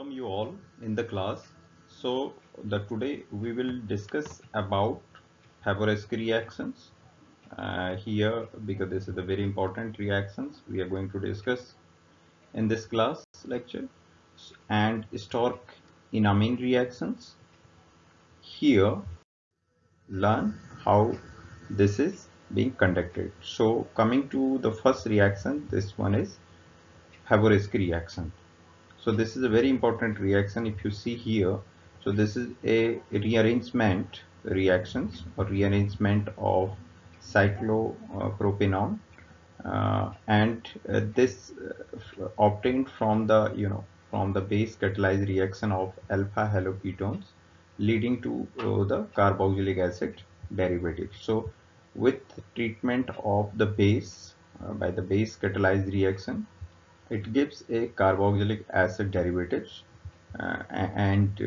welcome you all in the class. So today we will discuss about Favorskii reactions here, because this is the very important reactions we are going to discuss in this class lecture, and Stork Enamine reactions. Here learn how this is being conducted. So coming to the first reaction, this one is Favorskii reaction. So this is a very important reaction. If you see here, so this is a rearrangement reactions or rearrangement of cyclopropanone, and this obtained from the from the base catalyzed reaction of alpha haloketones, leading to the carboxylic acid derivative. So with treatment of the base by the base catalyzed reaction, it gives a carboxylic acid derivatives and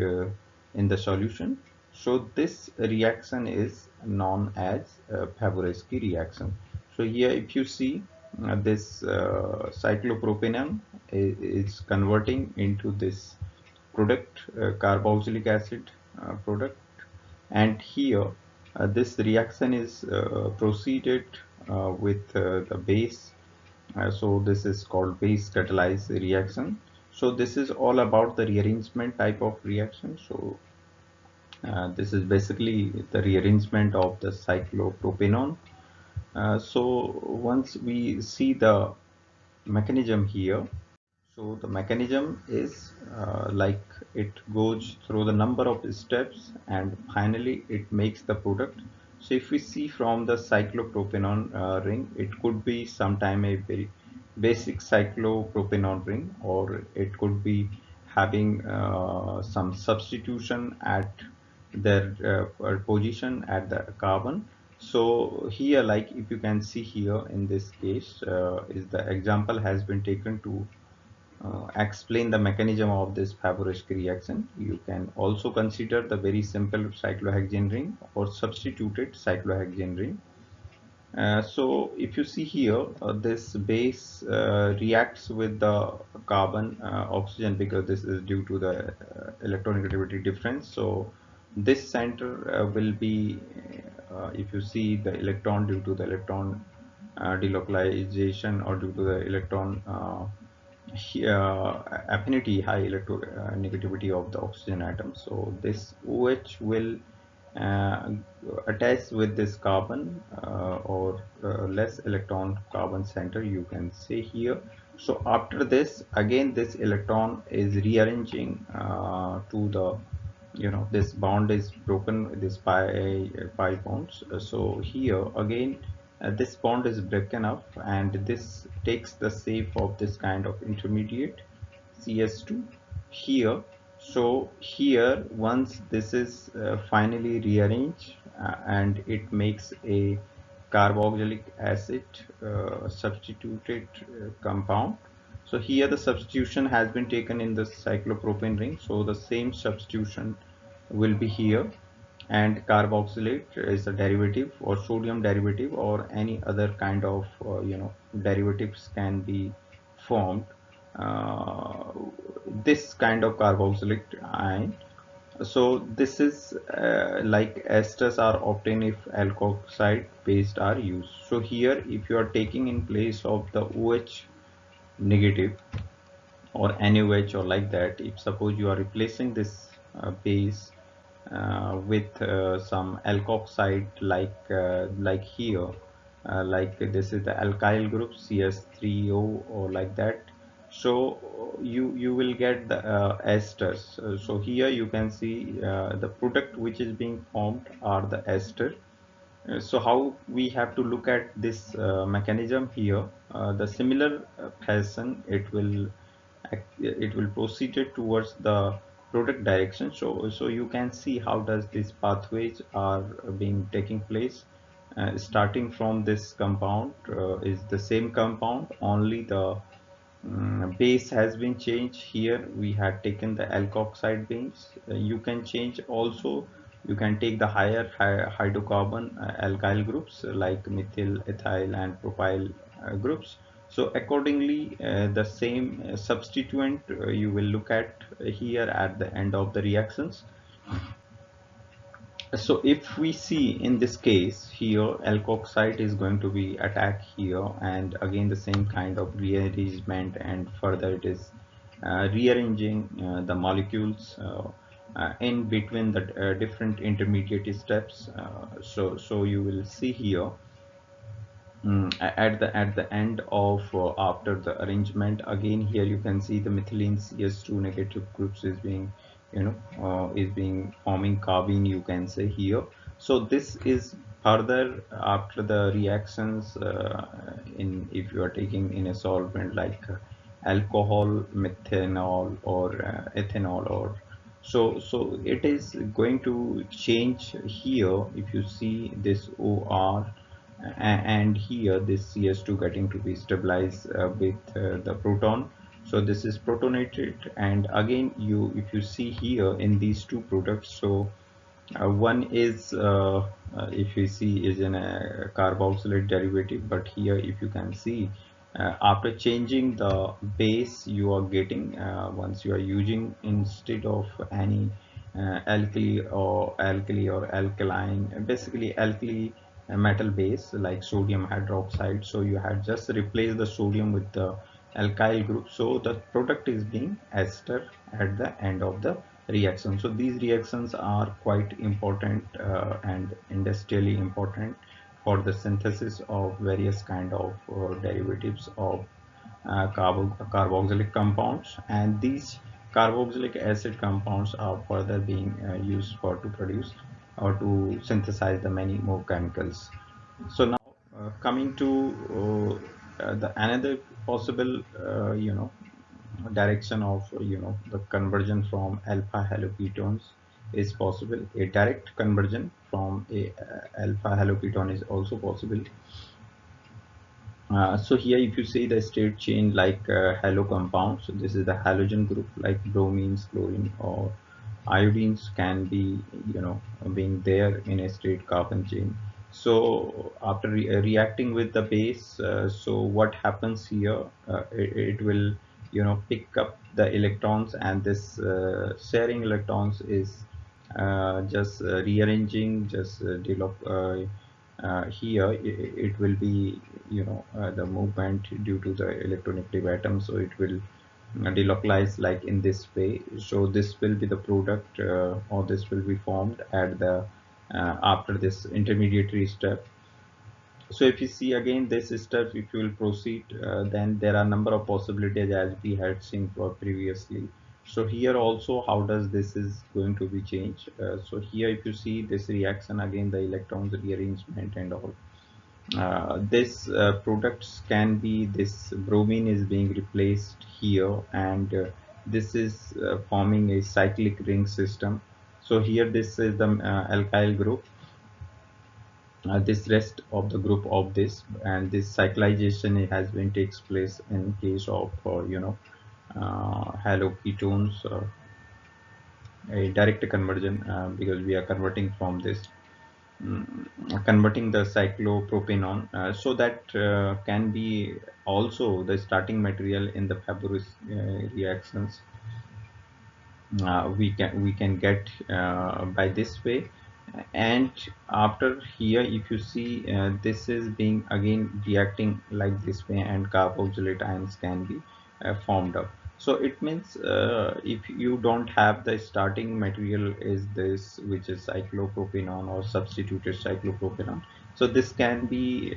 in the solution. So this reaction is known as Favorskii reaction. So here if you see, this cyclopropanone is converting into this product, carboxylic acid product, and here this reaction is proceeded with the base. So this is called base catalyzed reaction. So this is all about the rearrangement type of reaction. So this is basically the rearrangement of the cyclopropanone. So once we see the mechanism here, so the mechanism is like it goes through the number of steps and finally it makes the product. So if we see from the cyclopropanone ring, it could be sometime a very basic cyclopropanone ring, or it could be having some substitution at their position at the carbon. So here, like if you can see here in this case, is the example has been taken to explain the mechanism of this Favorskii reaction. You can also consider the very simple cyclohexane ring or substituted cyclohexane ring. So if you see here, this base reacts with the carbon oxygen, because this is due to the electronegativity difference. So this center will be, if you see the electron, due to the electron delocalization or due to the electron affinity, high electronegativity of the oxygen atom. So this OH will uh, attach with this carbon or less electron carbon center, you can say here. So after this, again this electron is rearranging to the, this bond is broken, this pi bonds. So here again this bond is broken up and this takes the shape of this kind of intermediate CS2 here. So here once this is finally rearranged and it makes a carboxylic acid substituted compound. So here the substitution has been taken in the cyclopropane ring, so the same substitution will be here, and carboxylate is a derivative or sodium derivative or any other kind of derivatives can be formed. uh, this kind of carboxylic ion. So this is like esters are obtained if alkoxide based are used. So here if you are taking in place of the OH negative or NaOH or like that, if suppose you are replacing this base with some alkoxide, like here, like this is the alkyl group CS3O or like that. So you will get the esters. So here you can see the product which is being formed are the ester. So how we have to look at this mechanism here, the similar fashion it will proceed it towards the product direction. So you can see how does these pathways are being taking place. Starting from this compound is the same compound, only the base has been changed. Here we had taken the alkoxide base. You can change also, you can take the higher hydrocarbon alkyl groups like methyl, ethyl and propyl groups. So accordingly, the same substituent you will look at here at the end of the reactions. So if we see in this case here, alkoxide is going to be attacked here, and again the same kind of rearrangement, and further it is rearranging the molecules in between the different intermediate steps. So you will see here, at the end of after the arrangement, again here you can see the methylene CS2 negative groups is being, is being forming carbene, you can say here. So this is further after the reactions, in if you are taking in a solvent like alcohol, methanol, or ethanol, or so it is going to change here. If you see this OR, and here this CS2 getting to be stabilized with the proton. So this is protonated, and again you, if you see here in these two products, so one is, if you see, is in a carboxylate derivative, but here if you can see, after changing the base you are getting, once you are using instead of any alkali or alkaline, basically alkali metal base like sodium hydroxide, so you had just replaced the sodium with the alkyl group, so the product is being ester at the end of the reaction. So these reactions are quite important and industrially important for the synthesis of various kind of derivatives of carboxylic compounds, and these carboxylic acid compounds are further being used for to produce or to synthesize the many more chemicals. So now, coming to the another possible direction of the conversion from alpha haloketones is possible. A direct conversion from a alpha haloketone is also possible. So here if you see the state chain like halo compound, so this is the halogen group like bromines, chlorine, or iodines can be, being there in a straight carbon chain. So after reacting with the base, so what happens here, it will pick up the electrons, and this sharing electrons is just rearranging, just here it will be, the movement due to the electronegative atom, so it will delocalize like in this way. So this will be the product, or this will be formed at the after this intermediary step. So if you see again this step, if you will proceed, then there are number of possibilities as we had seen for previously. So here also how does this is going to be changed. So here if you see this reaction, again the electrons rearrangement and all, this products can be, this bromine is being replaced here, and this is forming a cyclic ring system. So here this is the alkyl group, this rest of the group of this, and this cyclization has been takes place in case of haloketones, a direct conversion, because we are converting from this, converting the cyclopropanone, so that can be also the starting material in the Favorskii reactions. We can get by this way. And after here if you see, this is being again reacting like this way, and carboxylate ions can be formed up. So it means, if you don't have the starting material is this, which is cyclopropanone or substituted cyclopropanone, so this can be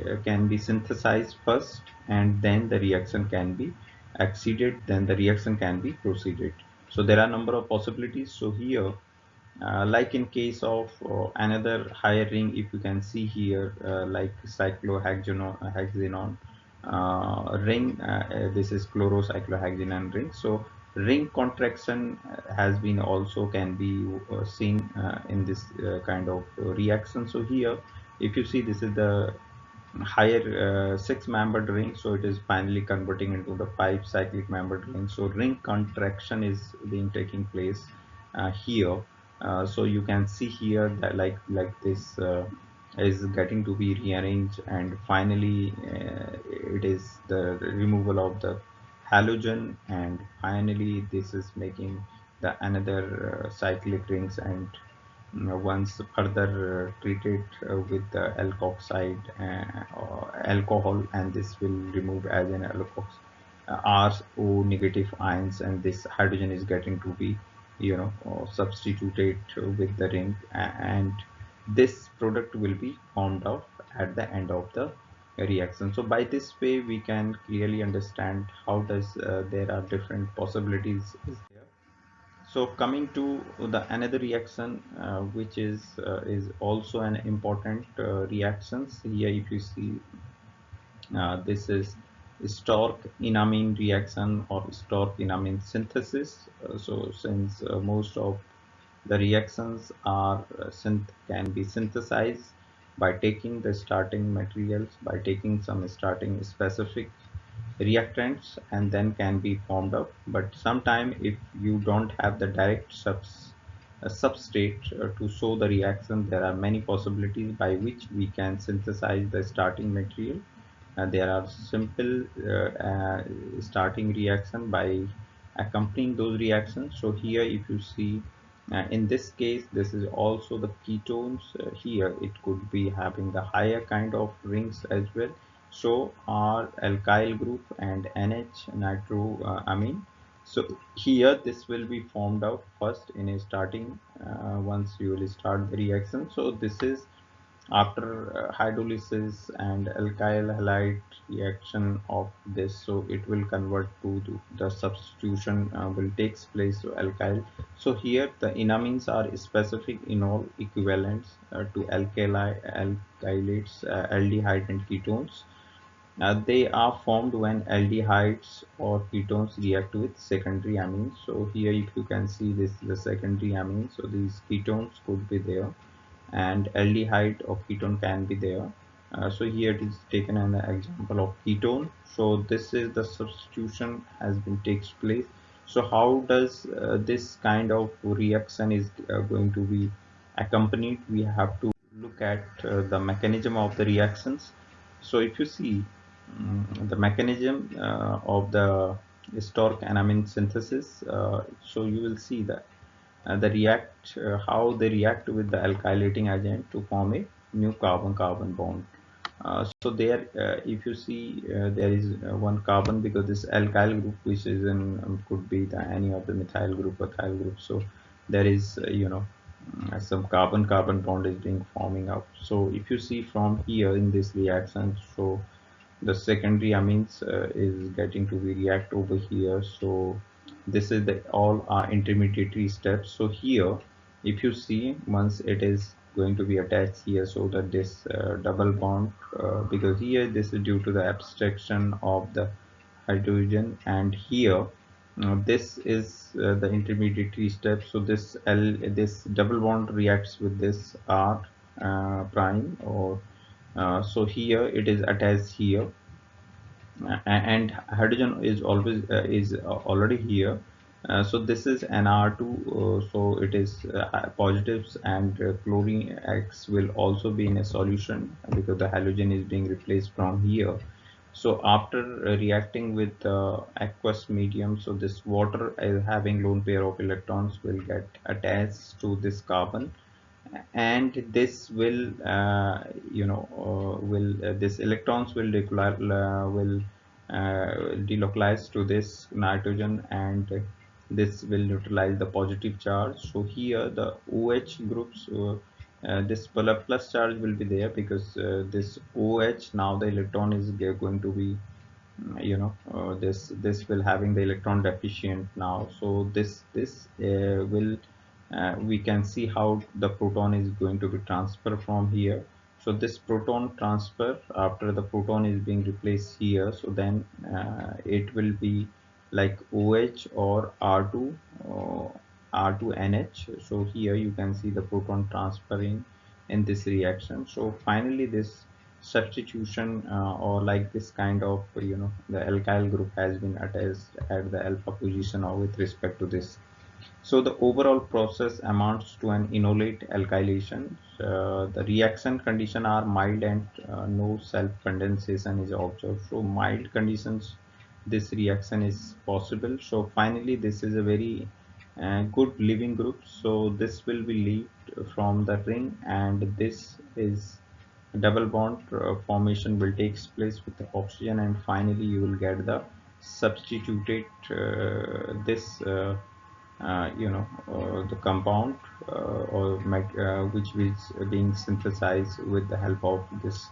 synthesized first, and then the reaction can be exceeded, then the reaction can be proceeded. So there are number of possibilities. So here, like in case of another higher ring, if you can see here, like cyclohexanone ring, this is chlorocyclohexanone ring. So ring contraction has been also can be seen in this kind of reaction. So here if you see, this is the higher six-membered ring, so it is finally converting into the five cyclic membered ring. So ring contraction is being taking place here. So you can see here that like this is getting to be rearranged, and finally it is the removal of the halogen, and finally this is making the another cyclic rings, and once further treated with the alkoxide or alcohol, and this will remove as an alkox RO negative ions, and this hydrogen is getting to be substituted with the ring, and this product will be formed out at the end of the reaction. So by this way we can clearly understand how does there are different possibilities is there. So coming to the another reaction which is also an important reactions here. If you see this is Stork Enamine reaction or Stork Enamine synthesis. So since most of the reactions are can be synthesized by taking the starting materials, by taking some starting specific reactants, and then can be formed up. But sometime if you don't have the direct substrate to show the reaction, there are many possibilities by which we can synthesize the starting material. There are simple starting reaction by accompanying those reactions. So here if you see in this case this is also the ketones. Here it could be having the higher kind of rings as well. So R alkyl group and NH nitroamine. So here this will be formed out first in a starting once you will start the reaction. So this is after hydrolysis and alkyl halide reaction of this, so it will convert to the substitution will takes place to alkyl. So here the enamines are specific enol equivalents to alkylates, aldehyde and ketones. They are formed when aldehydes or ketones react with secondary amines. So here if you can see this is the secondary amine, so these ketones could be there and aldehyde of ketone can be there. So here it is taken an example of ketone. So this is the substitution has been takes place. So how does this kind of reaction is going to be accompanied? We have to look at the mechanism of the reactions. So if you see the mechanism of the Stork enamine synthesis, so you will see that how they react with the alkylating agent to form a new carbon-carbon bond. So there, if you see, there is one carbon because this alkyl group, which is in could be the any of the methyl group, ethyl group. So there is, some carbon-carbon bond is being forming up. So if you see from here in this reaction, so the secondary amines is getting to be react over here. So this is the all are intermediary steps. So here if you see once it is going to be attached here, so that this double bond because here this is due to the abstraction of the hydrogen, and here this is the intermediary step. So this double bond reacts with this R prime, or so here it is attached here, and hydrogen is always already here. So this is Nr2, so it is positives, and chlorine X will also be in a solution because the halogen is being replaced from here. So after reacting with aqueous medium, so this water having lone pair of electrons will get attached to this carbon, and this will will this electrons will delocalize to this nitrogen, and this will neutralize the positive charge. So here the OH groups, this plus charge will be there because this OH, now the electron is going to be this will having the electron deficient now. So this will we can see how the proton is going to be transferred from here. So this proton transfer, after the proton is being replaced here, so then it will be like OH or R2 or R2NH. So here you can see the proton transferring in this reaction. So finally this substitution or like this kind of the alkyl group has been attached at the alpha position or with respect to this So the overall process amounts to an enolate alkylation. The reaction condition are mild and no self condensation is observed. So mild conditions, this reaction is possible. So finally, this is a very good leaving group. So this will be leaved from the ring, and this is double bond formation will takes place with the oxygen, and finally you will get the substituted this the compound which is being synthesized with the help of this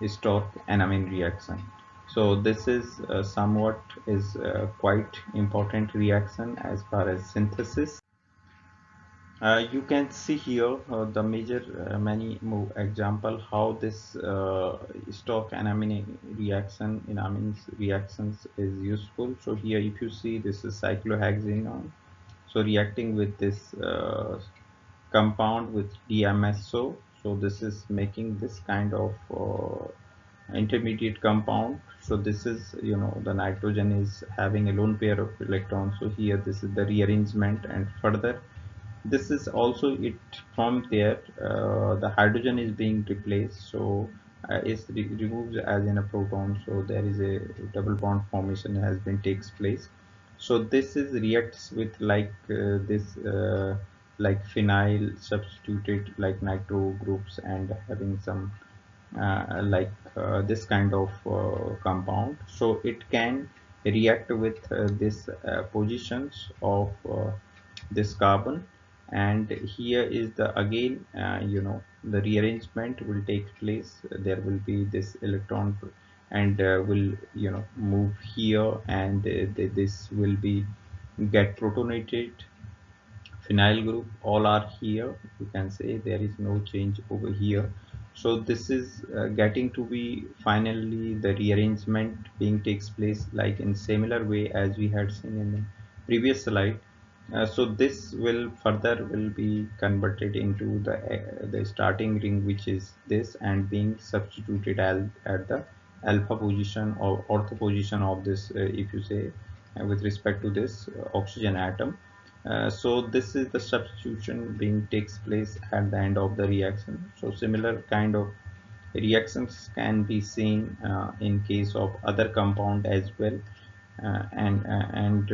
Stork Enamine reaction. So this is somewhat is quite important reaction as far as synthesis. You can see here the major many more example how this stock enamine reaction in amines reactions is useful. So here if you see, this is cyclohexanone, so reacting with this compound with DMSO, so this is making this kind of intermediate compound. So this is, the nitrogen is having a lone pair of electrons, so here this is the rearrangement, and further this is also it from there the hydrogen is being replaced, so is removed as in a proton, so there is a double bond formation has been takes place. So this is reacts with like this like phenyl substituted like nitro groups and having some this kind of compound, so it can react with this positions of this carbon, and here is the again the rearrangement will take place. There will be this electron and will move here, and this will be get protonated phenyl group, all are here. You can say there is no change over here. So this is getting to be finally the rearrangement being takes place like in similar way as we had seen in the previous slide. So this will further will be converted into the starting ring, which is this, and being substituted at the alpha position or ortho position of this if you say with respect to this oxygen atom. So this is the substitution being takes place at the end of the reaction. So similar kind of reactions can be seen in case of other compound as well, and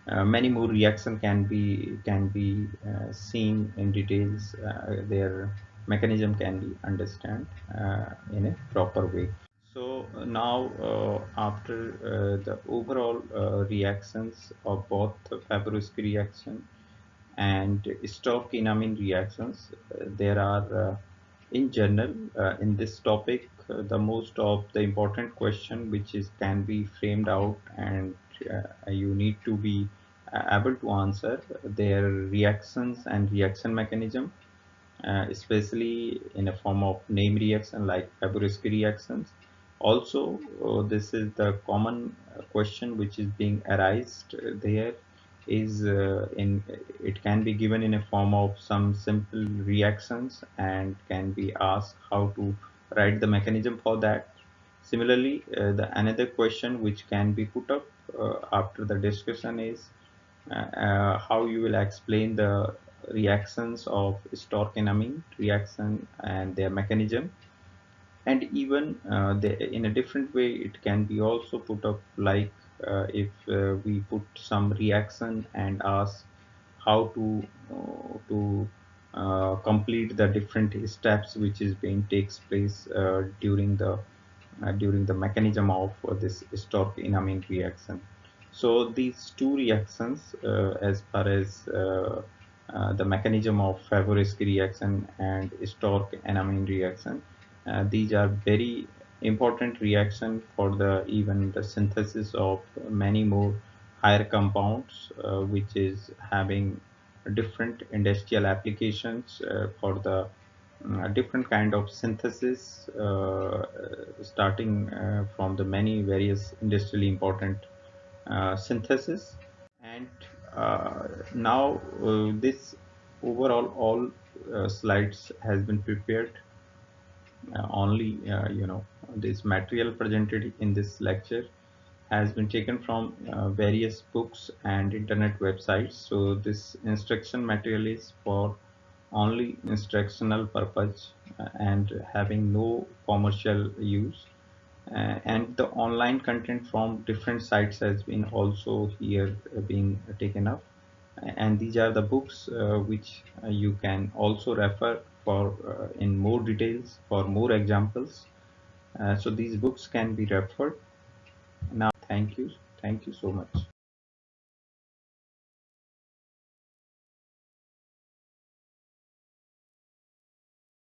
many more reaction can be seen in details. Their mechanism can be understand in a proper way. So now, after the overall reactions of both Favorskii reaction and Stork Enamine reactions, there are in general in this topic the most of the important question which is can be framed out, and you need to be able to answer their reactions and reaction mechanism, especially in a form of name reaction like Favorskii reactions. Also, this is the common question which is being arised there is in it can be given in a form of some simple reactions and can be asked how to write the mechanism for that. Similarly, the another question which can be put up after the discussion is how you will explain the reactions of Stork enamine reaction and their mechanism, and even in a different way it can be also put up like if we put some reaction and ask how to complete the different steps which is being takes place during the mechanism of this Stork enamine reaction. So these two reactions, as far as the mechanism of Favorskii reaction and Stork enamine reaction, these are very important reaction for the even the synthesis of many more higher compounds, which is having different industrial applications for the different kind of synthesis, starting from the many various industrially important synthesis. And now this overall all slides has been prepared only this material presented in this lecture has been taken from various books and internet websites. So this instruction material is for only instructional purpose and having no commercial use. And the online content from different sites has been also here being taken up. And these are the books which you can also refer for in more details for more examples. So these books can be referred. Now, thank you so much.